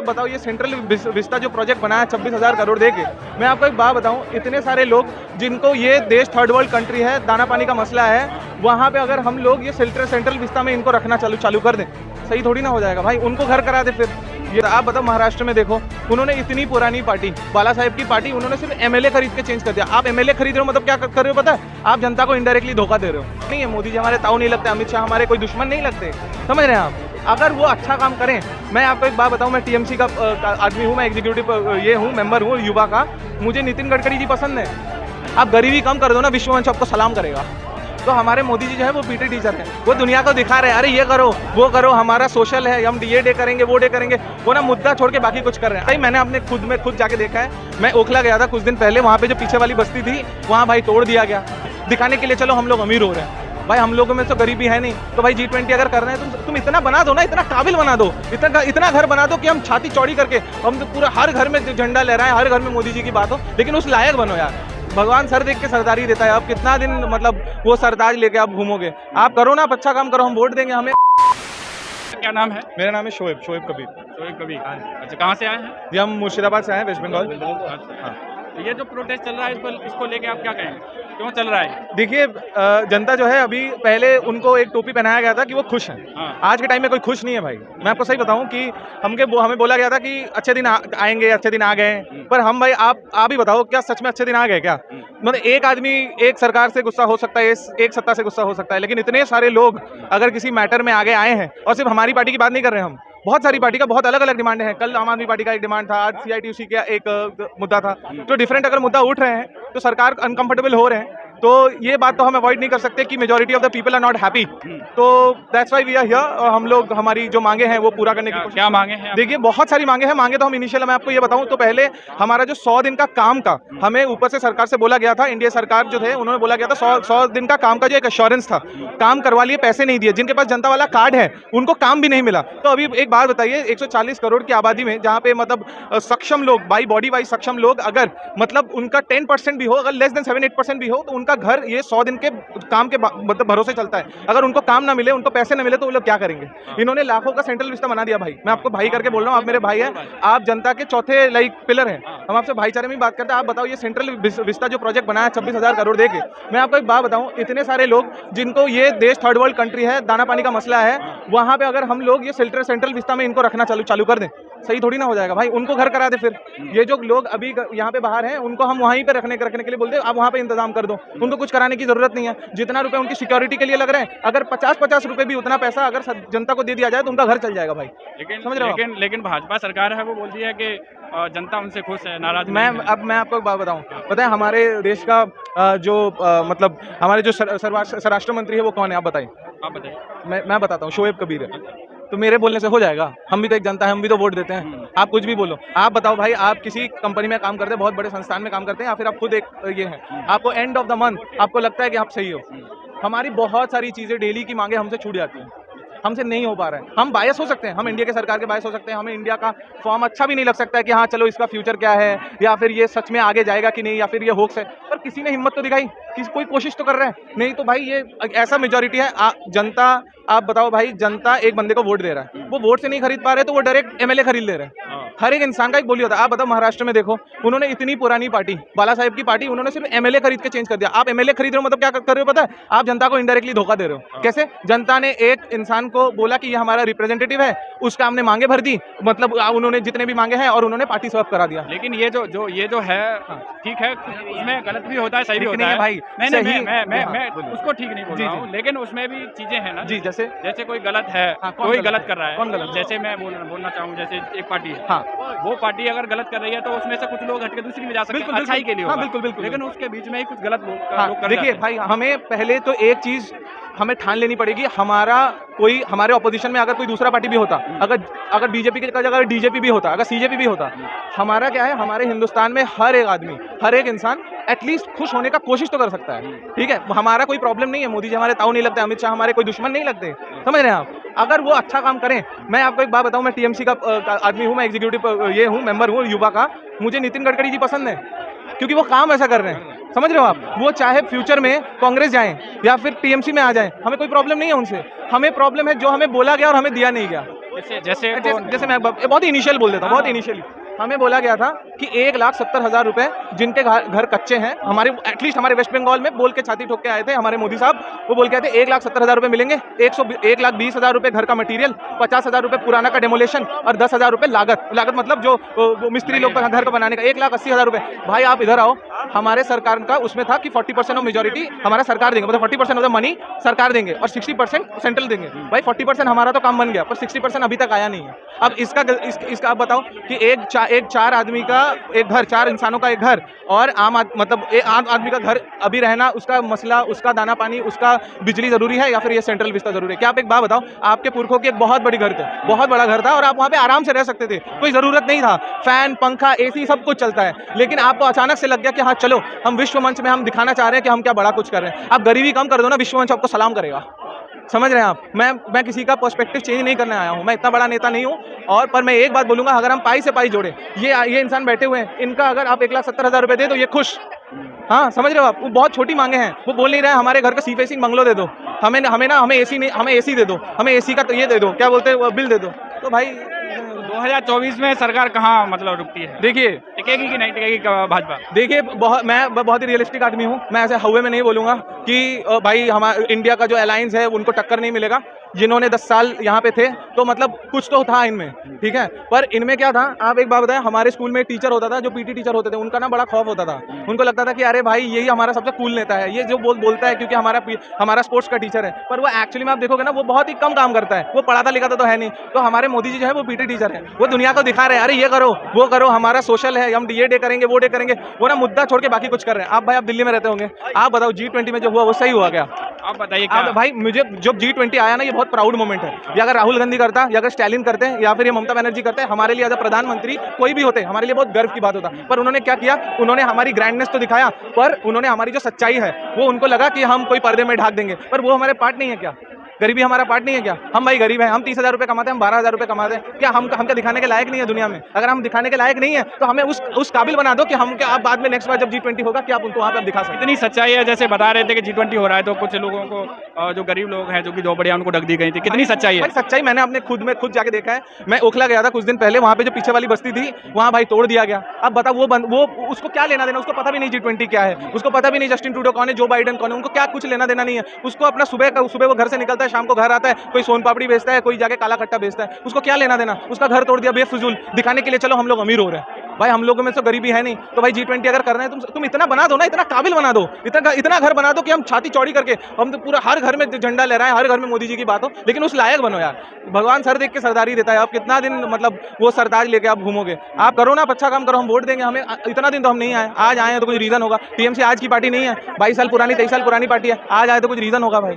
आप बताओ ये सेंट्रल विस्टा जो प्रोजेक्ट बनाया 26,000 करोड़ दे के, मैं आपको एक बात बताऊं, इतने सारे लोग जिनको ये देश थर्ड वर्ल्ड कंट्री है, दाना पानी का मसला है, वहाँ पे अगर हम लोग ये सेंट्रल विस्टा में इनको रखना चालू कर दें, सही थोड़ी ना हो जाएगा भाई। उनको घर करा दे फिर। ये आप बताओ महाराष्ट्र में देखो, उन्होंने इतनी पुरानी पार्टी, बाला साहेब की पार्टी, उन्होंने सिर्फ एमएलए खरीद के चेंज कर दिया। आप एमएलए खरीद रहे हो मतलब क्या कर रहे हो पता है? आप जनता को इनडायरेक्टली धोखा दे रहे हो। नहीं है, मोदी जी हमारे ताऊ नहीं लगते, अमित शाह हमारे कोई दुश्मन नहीं लगते, समझ रहे हैं आप? अगर वो अच्छा काम करें, मैं आपको एक बात बताऊं, मैं टीएमसी का आदमी हूं, मैं एग्जीक्यूटिव ये हूं, मेंबर हूं युवा का, मुझे नितिन गडकरी जी पसंद है। आप गरीबी कम कर दो ना, विश्ववंश आपको सलाम करेगा। तो हमारे मोदी जी जो है वो पीटी टीचर है, वो दुनिया को दिखा रहे हैं, अरे ये करो वो करो, हमारा सोशल है, हम ये डे करेंगे वो डे करेंगे, वो ना मुद्दा छोड़ के बाकी कुछ कर रहे हैं। भाई मैंने अपने खुद जाके देखा है, मैं ओखला गया था कुछ दिन पहले, वहाँ पे जो पीछे वाली बस्ती थी वहाँ भाई तोड़ दिया गया, दिखाने के लिए चलो हम लोग अमीर हो रहे हैं। भाई हम लोगों में तो गरीबी है नहीं, तो भाई G20 अगर कर रहे हैं तुम इतना बना दो ना, इतना काबिल बना दो, इतना घर बना दो कि हम छाती चौड़ी करके हम तो पूरा हर घर में झंडा ले रहे हैं, हर घर में मोदी जी की बात हो, लेकिन उस लायक बनो यार। भगवान सर देख के सरदारी देता है, आप कितना दिन मतलब वो सरदार लेके आप घूमोगे? आप करो ना, आप अच्छा काम करो, हम वोट देंगे। हमें क्या नाम है? मेरा नाम है शोएब कबीर। शोएब कबीर। अच्छा, कहाँ से आए हैं? जी हम मुर्शिदाबाद से आए हैं, वेस्ट बंगाल। हाँ। तो ये जो प्रोटेस्ट चल रहा है इसको लेके आप क्या कहेंगे, क्यों चल रहा है? देखिए जनता जो है, अभी पहले उनको एक टोपी पहनाया गया था कि वो खुश हैं। हाँ। आज के टाइम में कोई खुश नहीं है भाई। मैं आपको सही बताऊं कि हमें बोला गया था कि अच्छे दिन आएंगे, अच्छे दिन आ गए, पर हम भाई आप ही बताओ, क्या सच में अच्छे दिन आ गए क्या? मतलब एक आदमी एक सरकार से गुस्सा हो सकता है, एक सत्ता से गुस्सा हो सकता है, लेकिन इतने सारे लोग अगर किसी मैटर में आगे आए हैं, और सिर्फ हमारी पार्टी की बात नहीं कर रहे हैं हम, बहुत सारी पार्टी का बहुत अलग अलग डिमांड है। कल आम आदमी पार्टी का एक डिमांड था, आज CITUC का एक मुद्दा था। तो डिफरेंट अगर मुद्दा उठ रहे हैं तो सरकार अनकंफर्टेबल हो रहे हैं, तो ये बात तो हम अवॉइड नहीं कर सकते कि majority of the people are not happy. तो that's why we are here, और हम लोग हमारी जो मांगे हैं वो पूरा करने की कोशिश। क्या मांगे हैं? देखिए बहुत सारी मांगे हैं। मांगे तो हम इनिशियल, मैं आपको ये बताऊं तो पहले हमारा जो 100 दिन का काम का हमें ऊपर से सरकार से बोला गया था, इंडिया सरकार जो थे उन्होंने बोला गया था 100 दिन का काम का जो एक एश्योरेंस था, काम करवा लिए, पैसे नहीं दिए। जिनके पास जनता वाला कार्ड है उनको काम भी नहीं मिला। तो अभी एक बात बताइए, 140 करोड़ की आबादी में जहाँ पे मतलब सक्षम लोग, बाई बॉडी वाइज सक्षम लोग, अगर मतलब उनका 10% भी हो, अगर लेस देन 7-8% भी हो, तो उनका घर ये 100 दिन के काम के मतलब भरोसे चलता है। अगर उनको काम ना मिले, उनको पैसे ना मिले, तो वो लोग क्या करेंगे? इन्होंने लाखों का सेंट्रल विस्टा बना दिया भाई। मैं आपको भाई करके बोल रहा हूँ, आप मेरे भाई हैं, आप जनता के चौथे पिलर हैं। हम आपसे भाईचारे में बात करते हैं। आप बताओ ये सेंट्रल विस्टा जो प्रोजेक्ट बनाया 26,000 करोड़ दे के, मैं आपको एक बात बताऊं, इतने सारे लोग जिनको ये देश थर्ड वर्ल्ड कंट्री है, दाना पानी का मसला है, वहाँ पे अगर हम लोग ये सेंट्रल विस्टा में इनको रखना चालू कर दें, सही थोड़ी ना हो जाएगा भाई। उनको घर करा दे फिर। ये जो लोग अभी यहाँ पे बाहर हैं, उनको हम वहीं पे रखने के लिए बोलते हैं, आप वहाँ पे इंतजाम कर दो, उनको कुछ कराने की जरूरत नहीं है। जितना रुपए उनकी सिक्योरिटी के लिए लग रहे हैं, अगर 50-50 रुपए भी उतना पैसा अगर जनता को दे दिया जाए तो उनका घर चल जाएगा भाई। समझ रहे हो? लेकिन भाजपा सरकार है, वो बोलती है कि जनता उनसे खुश है, नाराज। मैं आपको एक बात बताऊं, पता है हमारे देश का मतलब हमारे जो स्वराष्ट्र मंत्री है वो कौन है, आप बताइए? आप बताइए। मैं बताता हूँ, शोएब कबीर है। तो मेरे बोलने से हो जाएगा? हम भी तो एक जनता है, हम भी तो वोट देते हैं। आप कुछ भी बोलो। आप बताओ भाई, आप किसी कंपनी में काम करते हैं, बहुत बड़े संस्थान में काम करते हैं, या फिर आप खुद एक ये हैं, आपको एंड ऑफ द मंथ आपको लगता है कि आप सही हो। हमारी बहुत सारी चीज़ें डेली की मांगे हमसे छूट जाती हैं, हमसे नहीं हो पा रहा है। हम बायस हो सकते हैं, हम इंडिया के सरकार के बायस हो सकते हैं, हमें इंडिया का फॉर्म अच्छा भी नहीं लग सकता है कि हाँ चलो इसका फ्यूचर क्या है, या फिर ये सच में आगे जाएगा कि नहीं, या फिर ये होक्स है। पर किसी ने हिम्मत तो दिखाई, कोई कोशिश तो कर रहा है। नहीं तो भाई ये ऐसा मेजॉरिटी है, जनता, आप बताओ भाई, जनता एक बंदे को वोट दे रहा है, वो वोट से नहीं खरीद पा रहे तो वो डायरेक्ट एमएलए खरीद ले रहे हैं। हर एक इंसान का एक बोली होता है। आप बताओ महाराष्ट्र में देखो, उन्होंने इतनी पुरानी पार्टी, बाला साहेब की पार्टी, उन्होंने सिर्फ एमएलए खरीद के चेंज कर दिया। आप एमएलए खरीद रहे हो मतलब क्या कर रहे हो पता है? आप जनता को इनडायरेक्टली धोखा दे रहे हो। कैसे? जनता ने एक इंसान को बोला कि ये हमारा रिप्रेजेंटेटिव है, उसका हमने मांगे भर दी, मतलब उन्होंने जितने भी मांगे हैं और उन्होंने पार्टी स्वैप करा दिया। लेकिन ये जो है ठीक है, उसमें गलत भी होता है, सही भी होता है भाई। नहीं, मैं उसको ठीक नहीं बोल रहा हूँ, लेकिन उसमें भी चीजें हैं ना जी। जैसे कोई गलत है, कोई गलत कर रहा है। कौन गलत? जैसे मैं बोलना चाहूँ, जैसे एक पार्टी है, हाँ, वो पार्टी अगर गलत कर रही है तो उसमें से कुछ लोग हटके दूसरी में जा सकते हैं, अच्छाई के लिए होगा। बिल्कुल। लेकिन उसके बीच में ही कुछ गलत लोग देखिए भाई, हमें पहले तो एक चीज हमें ठान लेनी पड़ेगी, हमारे ऑपोजिशन में अगर कोई दूसरा पार्टी भी होता, अगर बीजेपी की जगह अगर डीजेपी भी होता, अगर सीजेपी भी होता, हमारा क्या है, हमारे हिंदुस्तान में हर एक आदमी, हर एक इंसान एटलीस्ट खुश होने का कोशिश तो कर सकता है। ठीक है, हमारा कोई प्रॉब्लम नहीं है, मोदी जी हमारे ताऊ नहीं लगते, अमित शाह हमारे कोई दुश्मन नहीं लगते, समझ रहे हैं आप? अगर वो अच्छा काम करें, मैं आपको एक बात बताऊं, मैं टीएमसी का आदमी हूं, मैं एग्जीक्यूटिव ये हूं, मेंबर हूं युवा का, मुझे नितिन गडकरी जी पसंद है, क्योंकि वो काम ऐसा कर रहे हैं। समझ रहे हो आप? वो चाहे फ्यूचर में कांग्रेस जाएं या फिर टीएमसी में आ जाएं, हमें कोई प्रॉब्लम नहीं है उनसे। हमें प्रॉब्लम है जो हमें बोला गया और हमें दिया नहीं गया। जैसे मैं बहुत ही इनिशियल बोल देता हूँ, बहुत इनिशियली हमें बोला गया था कि 1,70,000 रुपए जिनके घर कच्चे हैं, हमारे एटलीस्ट हमारे वेस्ट बंगाल में बोल के छाती ठोक के आए थे हमारे मोदी साहब, वो बोल के आए थे 1,70,000 रुपए मिलेंगे, 1,20,000 रुपए घर का मटेरियल, 50,000 रुपए पुराना का डेमोलेशन और 10,000 रुपए लागत मतलब जो मिस्त्री लोग का घर को बनाने का 1,80,000 रुपए। भाई आप इधर आओ, हमारे सरकार का उसमें था कि 40% ऑफ मेजोरिटी हमारा सरकार देंगे, मतलब 40% ऑफ द मनी सरकार देंगे और 60% सेंट्रल देंगे। भाई 40% हमारा तो काम बन गया, पर 60% अभी तक आया नहीं है। अब इसका आप बताओ कि एक चार आदमी का एक घर, 4 इंसानों का एक घर और आम आदमी का घर अभी रहना, उसका मसला, उसका दाना पानी, उसका बिजली जरूरी है या फिर ये सेंट्रल विस्ता जरूरी है? क्या आप एक बात बताओ, आपके पुरखों की एक बहुत बड़ी घर था, बहुत बड़ा घर था और आप वहाँ पे आराम से रह सकते थे, कोई जरूरत नहीं था, फैन पंखा एसी सब कुछ चलता है, लेकिन आपको अचानक से लग गया कि हाँ चलो हम विश्व मंच में हम दिखाना चाह रहे हैं कि हम क्या बड़ा कुछ कर रहे हैं। आप गरीबी कम कर दो ना, विश्व मंच आपको सलाम करेगा। समझ रहे हैं आप? मैं किसी का पर्सपेक्टिव चेंज नहीं करने आया हूँ, मैं इतना बड़ा नेता नहीं हूँ। और पर मैं एक बात बोलूँगा, अगर हम पाई से पाई जोड़े, ये इंसान बैठे हुए हैं, इनका अगर आप 1,70,000 रुपए दे दो, ये खुश। हाँ समझ रहे हो आप? वो बहुत छोटी मांगे हैं, वो बोल नहीं रहे हमारे घर का सी फेसिंग बंगलो दे दो, हमें एसी नहीं, हमें एसी दे दो, हमें एसी का तो ये दे दो, क्या बोलते हैं बिल दे दो। तो भाई 2024 में सरकार कहाँ मतलब रुकती है? देखिए टिकेगी कि नहीं टिकेगी भाजपा? देखिए मैं बहुत ही रियलिस्टिक आदमी हूँ, मैं ऐसे हवा में नहीं बोलूँगा कि भाई हमारा इंडिया का जो अलायंस है उनको टक्कर नहीं मिलेगा। जिन्होंने 10 साल यहाँ पे थे तो मतलब कुछ तो था इनमें, ठीक है, पर इनमें क्या था, आप एक बात बताएं, हमारे स्कूल में टीचर होता था, जो पीटी टीचर होते थे, उनका ना बड़ा खौफ होता था, उनको लगता था कि अरे भाई यही हमारा सबसे कूल नेता है, ये जो बोलता है क्योंकि हमारा स्पोर्ट्स का टीचर है, पर वो एक्चुअली में आप देखोगे ना वो बहुत ही कम काम करता है, वो पढ़ाता लिखाता तो है नहीं। तो हमारे मोदी जी जो है वो पीटी टीचर है, वो दुनिया को दिखा रहे हैं अरे ये करो वो करो, हमारा सोशल है, हम ये डे करेंगे वो डे करेंगे, वो ना मुद्दा छोड़ के बाकी कुछ कर रहे हैं। आप भाई आप दिल्ली में रहते होंगे, आप बताओ G20 में जो हुआ वो सही हुआ क्या? आप बताइए भाई मुझे जब G20 आया ना, ये बहुत प्राउड मोमेंट है। या अगर राहुल गांधी करता, या अगर स्टैलिन करते हैं, या फिर ये ममता बनर्जी करते हैं, हमारे लिए एज अ प्रधानमंत्री कोई भी होते, हमारे लिए बहुत गर्व की बात होता। पर उन्होंने क्या किया, उन्होंने हमारी ग्रैंडनेस तो दिखाया, पर उन्होंने हमारी जो सच्चाई है वो उनको लगा कि हम कोई पर्दे में ढाक देंगे, पर वो हमारे पार्ट नहीं है क्या? गरीबी हमारा पार्ट नहीं है क्या? हम भाई गरीब हैं, हम 30,000 रुपये कमाते हैं, हम 12,000 रुपये कमाते हैं, क्या हम क्या दिखाने के लायक नहीं है दुनिया में? अगर हम दिखाने के लायक नहीं है तो हमें उस काबिल बना दो कि हम क्या आप बाद में नेक्स्ट बार जब G20 होगा कि आप उनको वहाँ पे दिखा सकते। इतनी सच्चाई है, जैसे बता रहे थे कि G20 हो रहा है तो कुछ लोगों को जो गरीब लोग हैं जो कि झोपड़ियाँ उनको ढक दी गई थी, कितनी सच्चाई है? सच्चाई मैंने अपने खुद जाके देखा है। मैं ओखला गया था कुछ दिन पहले, वहाँ पे जो पीछे वाली बस्ती थी वहाँ भाई तोड़ दिया गया। अब बता वो उसको क्या लेना देना, उसको पता भी नहीं G20 क्या है, उसको पता भी नहीं जस्टिन ट्रूडो कौन है, जो बाइडेन कौन है, उनको क्या कुछ लेना देना नहीं है। उसको अपना सुबह वो घर से निकलता है, शाम को घर आता है, कोई सोन पापड़ी बेचता है, कोई जाके काला खट्टा बेचता है, उसको क्या लेना देना? उसका घर तोड़ दिया बेफिजूल, दिखाने के लिए चलो हम लोग अमीर हो रहे हैं। भाई हम लोगों में तो गरीबी है नहीं, तो भाई G20 अगर करना है तुम इतना बना दो ना, इतना काबिल बना दो, इतना घर बना दो कि हम छाती चौड़ी करके हम तो पूरा हर घर में झंडा ले रहा है, हर घर में मोदी जी की बात हो, लेकिन उस लायक बनो यार। भगवान सर देख के सरदारी देता है, आप कितना दिन मतलब वो सरताज लेके आप घूमोगे? आप करो ना, अच्छा काम करो, हम वोट देंगे। हमें इतना दिन तो हम नहीं आए, आज आए हैं तो कुछ रीजन होगा। TMC आज की पार्टी नहीं है, 22 साल पुरानी 23 साल पुरानी पार्टी है, आज आए तो कुछ रीजन होगा भाई।